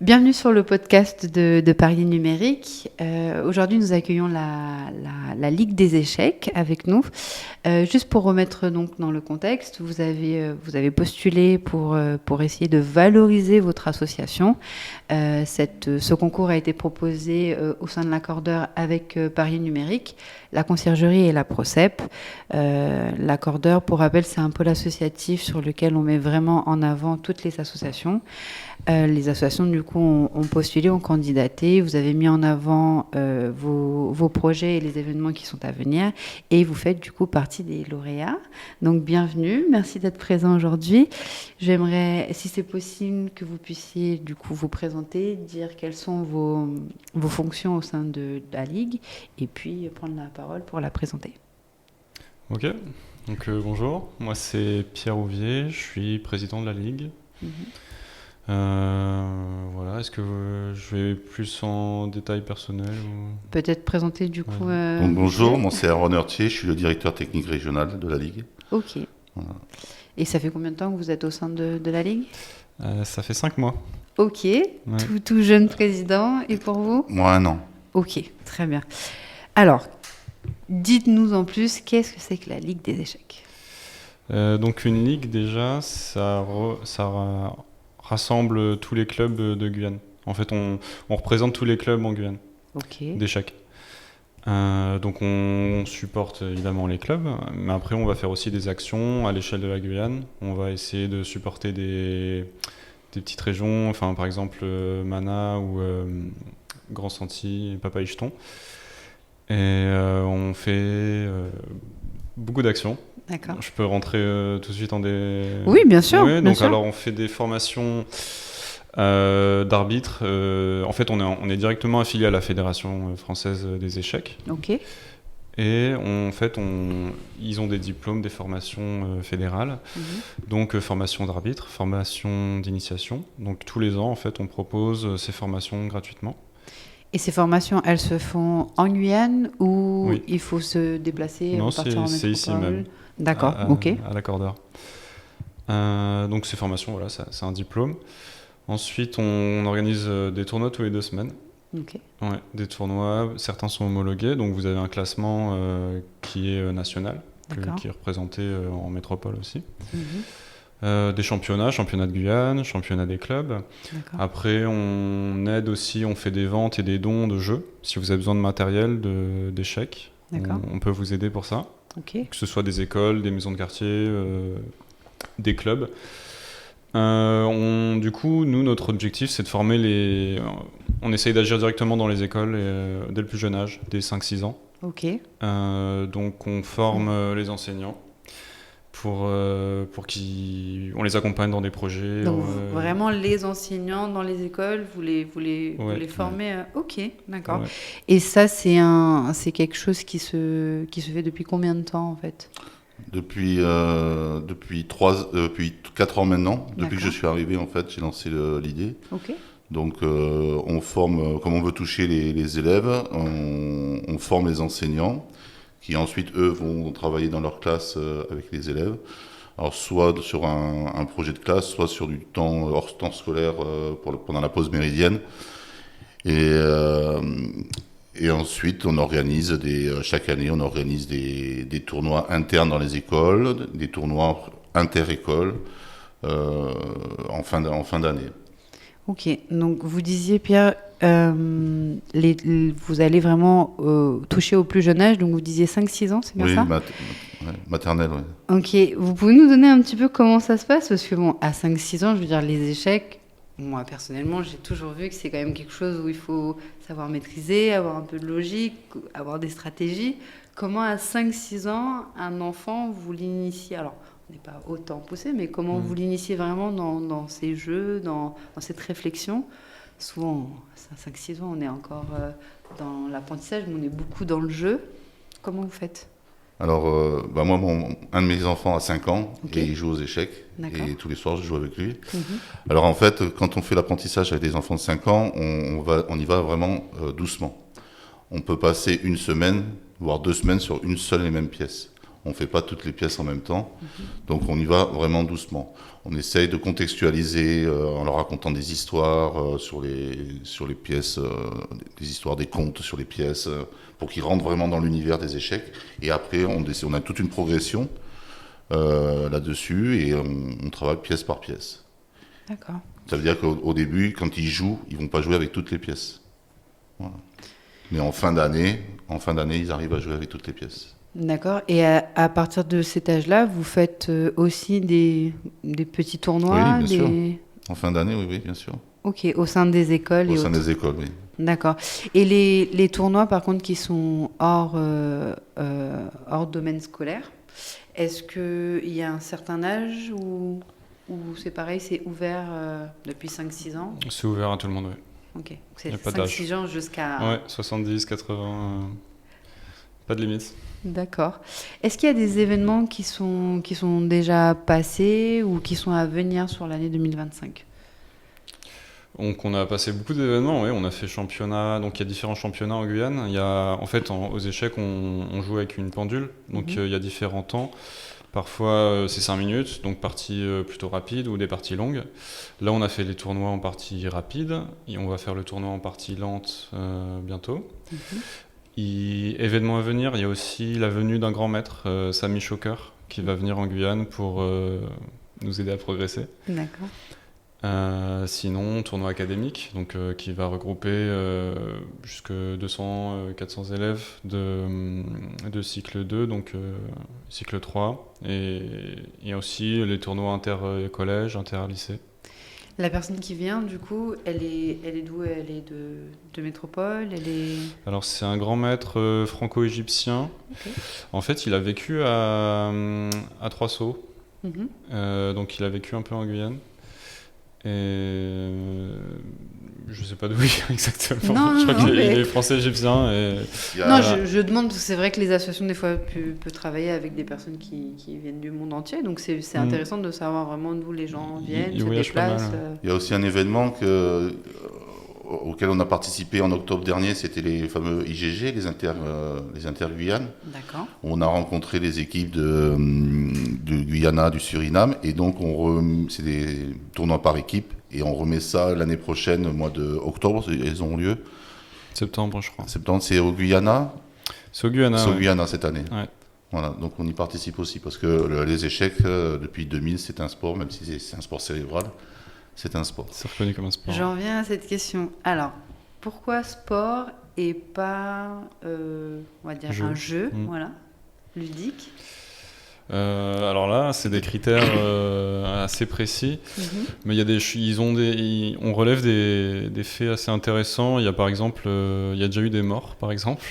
Bienvenue sur le podcast de Paris Numérique. Aujourd'hui, nous accueillons la Ligue des échecs avec nous. Juste pour remettre donc dans le contexte, vous avez postulé pour essayer de valoriser votre association. Ce concours a été proposé au sein de l'accordeur avec Paris Numérique, la conciergerie et la Procep. L'accordeur, pour rappel, c'est un pôle associatif sur lequel on met vraiment en avant toutes les associations. Les associations, du coup, ont postulé, ont candidaté. Vous avez mis en avant vos projets et les événements qui sont à venir. Et vous faites, du coup, partie des lauréats. Donc, bienvenue. Merci d'être présent aujourd'hui. J'aimerais, si c'est possible, que vous puissiez, du coup, vous présenter, dire quelles sont vos fonctions au sein de la Ligue, et puis prendre la parole pour la présenter. Ok. Donc, bonjour. Moi, c'est Pierre Ouvier. Je suis président de la Ligue. Voilà, est-ce que je vais plus en détail personnel ou... Peut-être présenter du coup... Donc, bonjour, moi c'est Aaron Heurtier, je suis le directeur technique régional de la Ligue. Ok. Voilà. Et ça fait combien de temps que vous êtes au sein de la Ligue ? Ça fait 5 mois. Ok, Ouais. tout jeune président. Et pour vous ? Moi 1 an. Ok, très bien. Alors, dites-nous en plus, qu'est-ce que c'est que la Ligue des échecs ? Donc une ligue déjà, ça rassemble tous les clubs de Guyane. En fait, on représente tous les clubs en Guyane d'échecs. Donc on supporte évidemment les clubs, mais après on va faire aussi des actions à l'échelle de la Guyane. On va essayer de supporter des petites régions, enfin par exemple Mana ou Grand Santi, Papa-Icheton. Et on fait beaucoup d'actions. D'accord. Je peux rentrer tout de suite dans des... Oui, bien sûr. Ouais, bien donc sûr. alors on fait des formations d'arbitres. En fait, on est directement affilié à la Fédération française des échecs. Ok. Et ils ont des diplômes, des formations fédérales. Donc formation d'arbitre, formation d'initiation. Donc tous les ans, en fait, on propose ces formations gratuitement. Et ces formations, elles se font en Guyane ou Oui. il faut se déplacer, Non, partir en c'est ici métropole ? même. D'accord, ok. À l'accordeur. Donc ces formations, voilà, c'est un diplôme. Ensuite, on organise des tournois tous les 2 semaines. Ok. Ouais, des tournois, certains sont homologués, donc vous avez un classement qui est national, qui est représenté en métropole aussi. Des championnats de Guyane, championnats des clubs. D'accord. Après, on aide aussi, on fait des ventes et des dons de jeux. Si vous avez besoin de matériel, d'échecs, on peut vous aider pour ça. Ok. Que ce soit des écoles, des maisons de quartier, des clubs. Du coup, nous, notre objectif, c'est de former on essaye d'agir directement dans les écoles dès le plus jeune âge, dès 5-6 ans. Ok. Donc, on forme les enseignants pour on les accompagne dans des projets. Donc, vraiment, les enseignants dans les écoles, vous les formez. Ok, d'accord. Ouais. Et ça, c'est quelque chose qui se fait depuis combien de temps, en fait ? Depuis 4 ans maintenant. Depuis que je suis arrivé, en fait, j'ai lancé l'idée. Ok. Donc, on forme, comme on veut toucher les élèves, on forme les enseignants qui ensuite, eux, vont travailler dans leur classe avec les élèves. Alors, soit sur un projet de classe, soit sur du temps hors temps scolaire pendant la pause méridienne. Et ensuite, on organise chaque année, on organise des tournois internes dans les écoles, des tournois inter-écoles en fin d'année. Ok, donc vous disiez, Pierre, vous allez vraiment toucher au plus jeune âge, donc vous disiez 5-6 ans, c'est bien ça ? Oui, maternelle, oui. Ok, vous pouvez nous donner un petit peu comment ça se passe ? Parce que bon, à 5-6 ans, je veux dire, les échecs, moi personnellement, j'ai toujours vu que c'est quand même quelque chose où il faut savoir maîtriser, avoir un peu de logique, avoir des stratégies. Comment à 5-6 ans, un enfant, vous l'initiez ? Alors, on n'est pas autant poussé, mais comment vous l'initiez vraiment dans ces jeux, dans cette réflexion ? Souvent, à 5-6 ans, on est encore dans l'apprentissage, mais on est beaucoup dans le jeu. Comment vous faites ? Alors, moi, un de mes enfants a 5 ans et il joue aux échecs. D'accord. Et tous les soirs, je joue avec lui. Alors, en fait, quand on fait l'apprentissage avec des enfants de 5 ans, on y va vraiment doucement. On peut passer 1 semaine, voire 2 semaines sur une seule et même pièce. On ne fait pas toutes les pièces en même temps. Donc on y va vraiment doucement. On essaye de contextualiser en leur racontant des histoires sur les pièces, des histoires, des contes sur les pièces, pour qu'ils rentrent vraiment dans l'univers des échecs. Et après, on a toute une progression là-dessus et on travaille pièce par pièce. D'accord. Ça veut dire qu'au début, quand ils jouent, ils ne vont pas jouer avec toutes les pièces. Voilà. Mais en fin d'année, ils arrivent à jouer avec toutes les pièces. D'accord. Et à partir de cet âge-là, vous faites aussi des petits tournois? Oui, bien sûr. En fin d'année, oui, bien sûr. Ok, au sein des écoles Au sein des écoles, oui. D'accord. Et les tournois, par contre, qui sont hors domaine scolaire, est-ce qu'il y a un certain âge ou c'est pareil, c'est ouvert depuis 5-6 ans? C'est ouvert à tout le monde, oui. Ok. Donc c'est Y a pas d'âge. 5-6 ans jusqu'à... Ouais, 70, 80, pas de limite. D'accord. Est-ce qu'il y a des événements qui sont déjà passés ou qui sont à venir sur l'année 2025? Donc on a passé beaucoup d'événements, oui. On a fait championnat, donc il y a différents championnats en Guyane. Il y a, en fait, aux échecs, on joue avec une pendule, donc il y a différents temps. Parfois c'est 5 minutes, donc partie plutôt rapide ou des parties longues. Là on a fait les tournois en partie rapide, et on va faire le tournoi en partie lente bientôt. Événement à venir, il y a aussi la venue d'un grand maître, Sami Choker, qui va venir en Guyane pour nous aider à progresser. D'accord. Sinon, tournoi académique, donc, qui va regrouper jusque 200-400 élèves de cycle 2, donc cycle 3. Et il y a aussi les tournois inter-collège, inter-lycée. La personne qui vient, du coup, elle est d'où? Elle est de métropole? Alors, c'est un grand maître franco-égyptien. Okay. En fait, il a vécu à Trois-Sceaux. Donc, il a vécu un peu en Guyane. Et je sais pas d'où il vient exactement. Non, je crois qu'il est français-égyptien. Non, je demande, parce que c'est vrai que les associations, des fois, peuvent travailler avec des personnes qui viennent du monde entier. Donc, c'est intéressant de savoir vraiment d'où les gens viennent, se déplacent. Il y a aussi un événement auquel on a participé en octobre dernier, c'était les fameux IGG, les Inter-Guyane. D'accord. On a rencontré les équipes de Guyana, du Suriname, et donc c'est des tournois par équipe, et on remet ça l'année prochaine, au mois d'octobre, ils ont lieu. Septembre, je crois. Septembre, c'est au Guyana. C'est au Guyana. C'est au Guyana cette année. Ouais. Voilà, donc on y participe aussi, parce que les échecs, depuis 2000, c'est un sport, même si c'est un sport cérébral. C'est un sport. C'est reconnu comme un sport. J'en viens à cette question. Alors, pourquoi sport et pas, on va dire, un jeu, voilà, ludique? Alors là, c'est des critères assez précis, mais on relève des faits assez intéressants. Il y a par exemple, il y a déjà eu des morts, par exemple,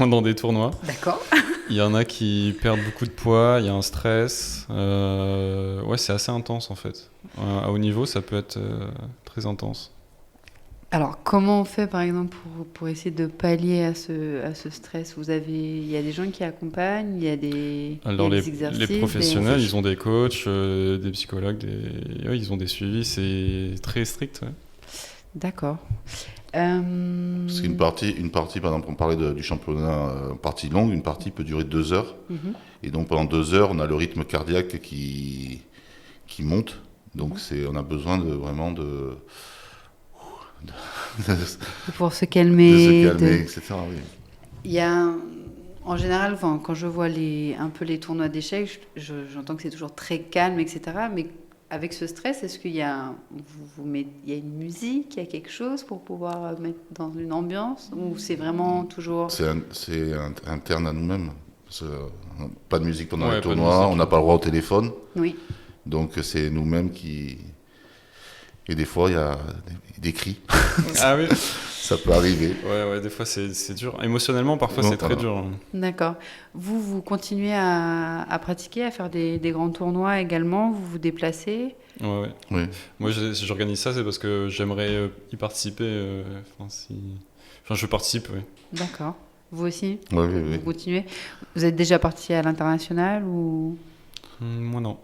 dans des tournois. D'accord. Il y en a qui perdent beaucoup de poids, il y a un stress. Ouais, c'est assez intense en fait. À haut niveau, ça peut être très intense. Alors, comment on fait par exemple pour essayer de pallier à ce stress? Il y a des gens qui accompagnent, il y a des exercices. Les professionnels, ils ont des coachs, des psychologues, ils ont des suivis, c'est très strict. Ouais. D'accord. Parce qu'une partie, par exemple, on parlait du championnat partie longue, une partie peut durer 2 heures. Et donc pendant 2 heures, on a le rythme cardiaque qui monte. Donc on a besoin vraiment de pour se calmer. Etc. Oui. Il y a en général, quand je vois un peu les tournois d'échecs, j'entends que c'est toujours très calme, etc. Mais avec ce stress, est-ce qu'il y a il y a une musique, il y a quelque chose pour pouvoir mettre dans une ambiance, ou c'est vraiment toujours... C'est interne à nous-mêmes. Pas de musique pendant les tournois, on n'a pas le droit au téléphone. Oui. Donc c'est nous-mêmes qui... Et des fois, il y a des cris. Ah oui. Ça peut arriver. Ouais, des fois c'est dur. Émotionnellement, parfois c'est très dur. D'accord. Vous continuez à pratiquer, à faire des grands tournois également, vous vous déplacez? Ouais. Oui. Moi, si j'organise ça, c'est parce que j'aimerais y participer. Je participe, oui. D'accord. Vous aussi? Oui. Vous continuez? Vous êtes déjà parti à l'international ou... Moi, non.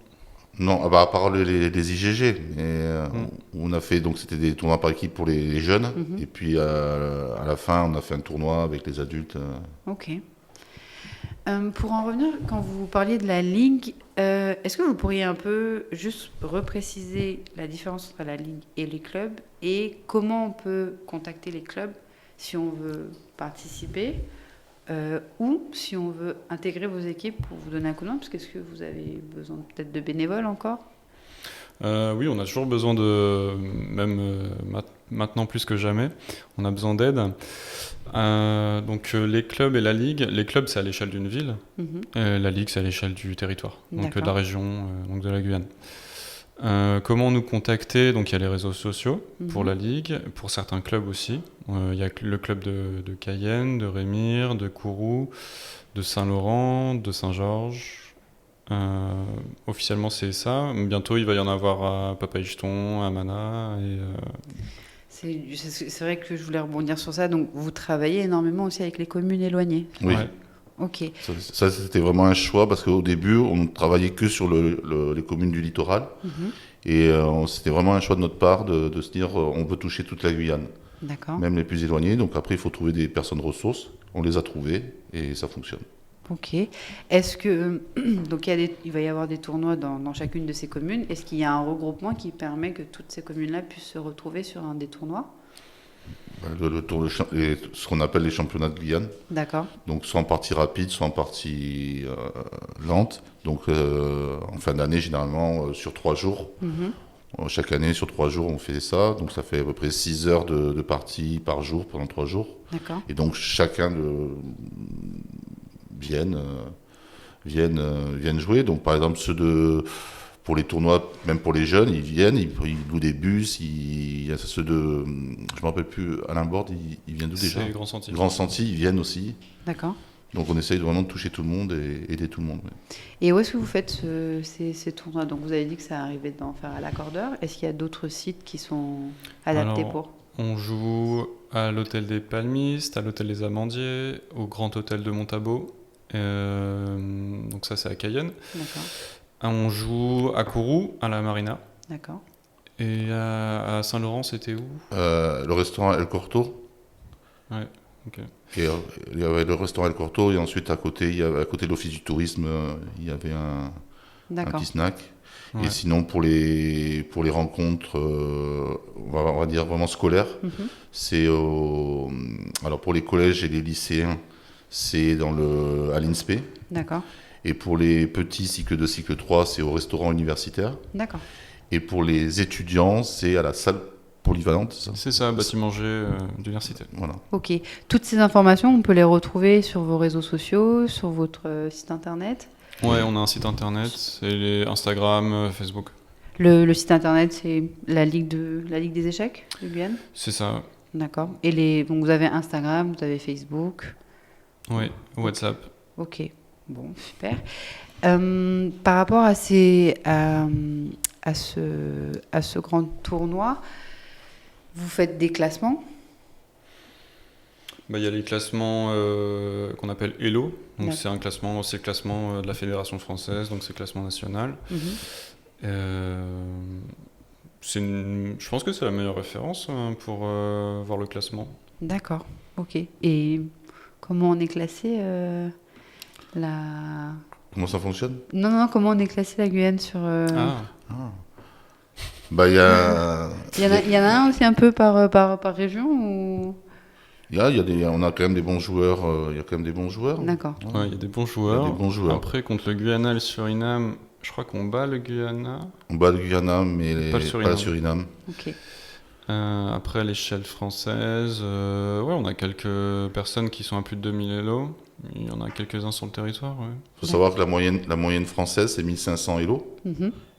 Non, à part les IGG. On a fait, donc c'était des tournois par équipe pour les jeunes. Et puis à la fin, on a fait un tournoi avec les adultes. Ok. Pour en revenir, quand vous parliez de la ligue, est-ce que vous pourriez un peu juste repréciser la différence entre la ligue et les clubs et comment on peut contacter les clubs si on veut participer ou si on veut intégrer vos équipes pour vous donner un coup de main, parce qu'est-ce que vous avez besoin peut-être de bénévoles encore ? Oui, on a toujours besoin de, même maintenant plus que jamais, on a besoin d'aide. Donc les clubs et la ligue, les clubs c'est à l'échelle d'une ville, la ligue c'est à l'échelle du territoire, donc de la région, donc de la Guyane. Comment nous contacter? Donc il y a les réseaux sociaux pour la ligue, pour certains clubs aussi. Il y a le club de Cayenne, de Rémire, de Kourou, de Saint-Laurent, de Saint-Georges. Officiellement c'est ça. Bientôt il va y en avoir à Papaicheton, à Mana. C'est vrai que je voulais rebondir sur ça. Donc vous travaillez énormément aussi avec les communes éloignées. Oui. Ouais. Ok. Ça c'était vraiment un choix parce qu'au début on ne travaillait que sur les communes du littoral et c'était vraiment un choix de notre part de se dire on peut toucher toute la Guyane, même les plus éloignés. Donc après il faut trouver des personnes ressources. On les a trouvées et ça fonctionne. Ok. Est-ce que donc il va y avoir des tournois dans chacune de ces communes? Est-ce qu'il y a un regroupement qui permet que toutes ces communes-là puissent se retrouver sur un des tournois? Ce qu'on appelle les championnats de Guyane. D'accord. Donc soit en partie rapide, soit en partie lente. Donc en fin d'année, généralement sur 3 jours. Chaque année, sur 3 jours, on fait ça. Donc ça fait à peu près 6 heures de partie par jour pendant 3 jours. D'accord. Et donc chacun viennent jouer. Donc par exemple pour les tournois, même pour les jeunes, ils viennent, ils louent des bus. Il y a ceux je me rappelle plus, Alain Borde, il vient d'où déjà? C'est Grand Sentier. Grand Sentier, ils viennent aussi. D'accord. Donc on essaye vraiment de toucher tout le monde et aider tout le monde. Ouais. Et où est-ce que vous faites ces tournois? Donc vous avez dit que ça arrivait d'en faire à l'Accordeur. Est-ce qu'il y a d'autres sites qui sont adaptés pour? On joue à l'hôtel des Palmistes, à l'hôtel des Amandiers, au Grand Hôtel de Montabaur. Donc ça c'est à Cayenne. D'accord. On joue à Kourou, à la Marina. D'accord. Et à Saint-Laurent, c'était où? Le restaurant El Corto. Ouais, ok. Et il y avait le restaurant El Corto et ensuite à côté de l'office du tourisme, il y avait un petit snack. Ouais. Et sinon pour les rencontres, on va dire vraiment scolaires, c'est alors pour les collèges et les lycéens, c'est à l'INSPE. D'accord. Et pour les petits cycle 2, cycle 3, c'est au restaurant universitaire. D'accord. Et pour les étudiants, c'est à la salle polyvalente, c'est ça? C'est ça, bâtiment G d'université. Voilà. Ok. Toutes ces informations, on peut les retrouver sur vos réseaux sociaux, sur votre site internet? Ouais, on a un site internet, c'est Instagram, Facebook. Le site internet, c'est la Ligue des échecs de Guyane? C'est ça. D'accord. Et donc vous avez Instagram, vous avez Facebook? Oui, WhatsApp. Ok. Bon, super. Par rapport à ce grand tournoi, vous faites des classements? Il y a les classements qu'on appelle ELO. Donc c'est le classement de la Fédération française, donc c'est le classement national. Je pense que c'est la meilleure référence pour voir le classement. D'accord, ok. Et comment on est classé Comment ça fonctionne? Non, comment on est classé la Guyane sur... Il y a... Il y en a un aussi un peu par région ou... on a quand même des bons joueurs. Il y a quand même des bons joueurs. D'accord. Ouais, il y a des bons joueurs. Après, contre le Guyana et le Suriname, je crois qu'on bat le Guyana. On bat le Guyana, mais pas le Suriname. Ok. Après, à l'échelle française, on a quelques personnes qui sont à plus de 2000 élos. Il y en a quelques-uns sur le territoire. Il faut savoir que la moyenne française, c'est 1500 élos.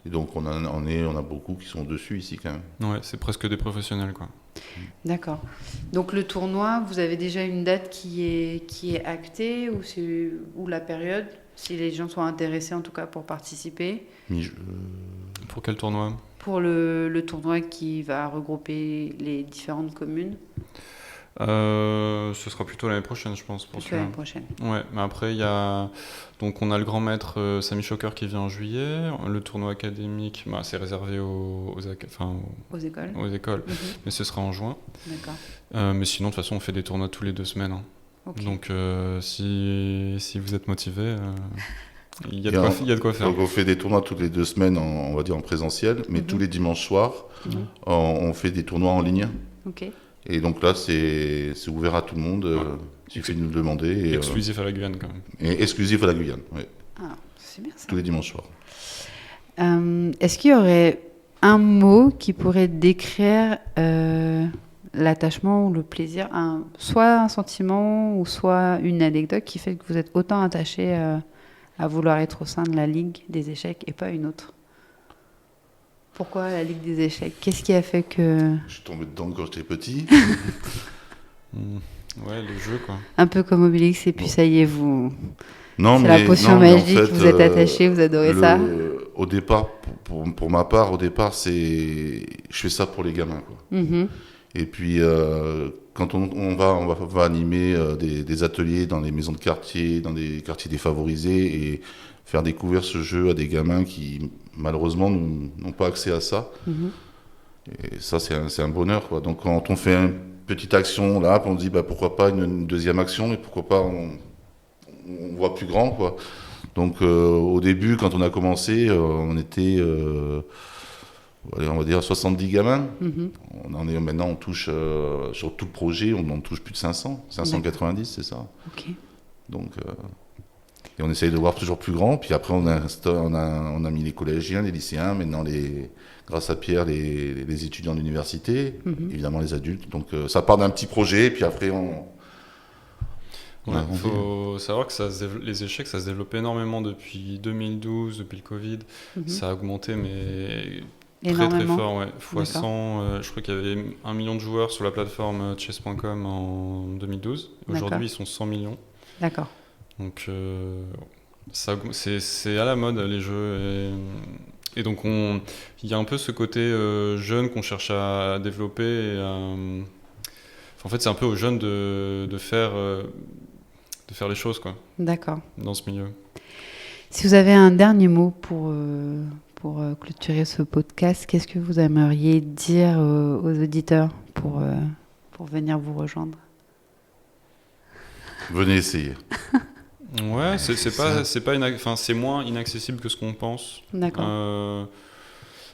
Et donc, on a beaucoup qui sont dessus ici quand même. Ouais, c'est presque des professionnels, quoi. D'accord. Donc, le tournoi, vous avez déjà une date qui est actée ou la période, si les gens sont intéressés en tout cas pour participer? Pour quel tournoi? Pour le tournoi qui va regrouper les différentes communes. Ce sera plutôt l'année prochaine, je pense. Plutôt l'année prochaine. Ouais, mais après, donc on a le grand maître Samy Choker qui vient en juillet. Le tournoi académique, c'est réservé aux écoles. Mais ce sera en juin. D'accord. Mais sinon, de toute façon, on fait des tournois tous les 2 semaines. Okay. Donc si vous êtes motivé, il y a de quoi faire. Donc on fait des tournois toutes les 2 semaines, on va dire en présentiel, mais tous les dimanches soirs, on fait des tournois en ligne. Okay. Et donc là, c'est ouvert à tout le monde. Il suffit de nous demander. Et, exclusif à la Guyane quand même. Et exclusif à la Guyane, oui. Ah, c'est bien ça. Tous les dimanches soirs. Est-ce qu'il y aurait un mot qui pourrait décrire l'attachement ou le plaisir, soit un sentiment ou soit une anecdote qui fait que vous êtes autant attaché à vouloir être au sein de la Ligue des échecs et pas une autre? Pourquoi la Ligue des échecs? Qu'est-ce qui a fait que... Je suis tombé dedans quand j'étais petit. Ouais, les jeux, quoi. Un peu comme Obélix, et puis ça y est, vous... Non, c'est la potion magique, en fait, vous êtes attaché, vous adorez ça. Au départ, pour ma part, je fais ça pour les gamins, quoi. Et puis, quand on va animer des ateliers dans les maisons de quartier, dans des quartiers défavorisés, et faire découvrir ce jeu à des gamins qui, malheureusement, n'ont pas accès à ça. Et ça, c'est un bonheur, quoi. Donc, quand on fait une petite action là, on se dit, pourquoi pas une deuxième action, mais pourquoi pas on voit plus grand, quoi. Donc, au début, quand on a commencé, on était... on va dire 70 gamins. Maintenant, on touche, sur tout le projet, on en touche plus de 590, c'est ça. Okay. Donc, et on essaye de voir toujours plus grand. Puis après, on a mis les collégiens, les lycéens, maintenant, grâce à Pierre, les étudiants de l'université, évidemment les adultes. Donc, ça part d'un petit projet, et puis après, il faut savoir que les échecs, ça se développe énormément depuis 2012, depuis le Covid. Ça a augmenté, mais très très fort, ouais. Fois 100, je crois qu'il y avait 1 million de joueurs sur la plateforme chess.com en 2012. Aujourd'hui, ils sont 100 millions. D'accord. Donc, c'est à la mode, les jeux. Et donc, il y a un peu ce côté jeune qu'on cherche à développer. En fait, c'est un peu aux jeunes de faire les choses, quoi. D'accord. Dans ce milieu. Si vous avez un dernier mot pour clôturer ce podcast, qu'est-ce que vous aimeriez dire aux auditeurs pour venir vous rejoindre? Venez essayer. Ouais, c'est moins inaccessible que ce qu'on pense. D'accord.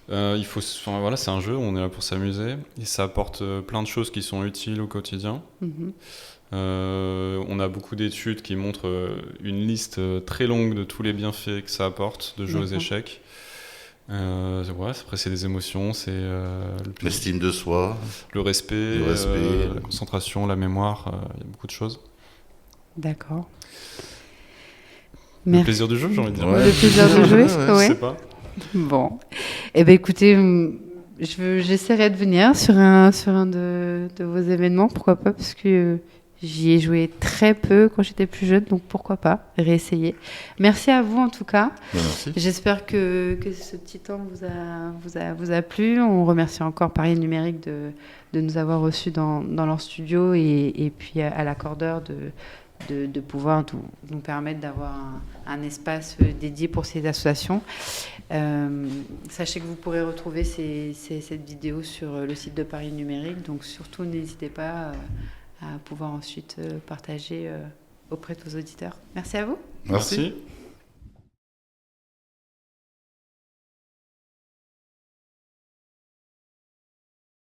C'est un jeu, on est là pour s'amuser et ça apporte plein de choses qui sont utiles au quotidien. On a beaucoup d'études qui montrent une liste très longue de tous les bienfaits que ça apporte de jouer aux échecs. Après c'est des émotions, c'est l'estime de soi, le respect, la concentration, la mémoire, il y a beaucoup de choses. D'accord. Le plaisir du jeu, j'ai envie de dire. Le plaisir de jouer, je sais pas. Bon, écoutez, j'essaierai de venir sur un de vos événements, pourquoi pas, parce que j'y ai joué très peu quand j'étais plus jeune, donc pourquoi pas réessayer. Merci à vous en tout cas. Merci. J'espère que ce petit temps vous a plu. On remercie encore Paris Numérique de nous avoir reçus dans leur studio et puis à l'accordeur de pouvoir nous permettre d'avoir un espace dédié pour ces associations. Sachez que vous pourrez retrouver cette vidéo sur le site de Paris Numérique, donc surtout n'hésitez pas à pouvoir ensuite partager auprès de vos auditeurs. Merci à vous. Merci.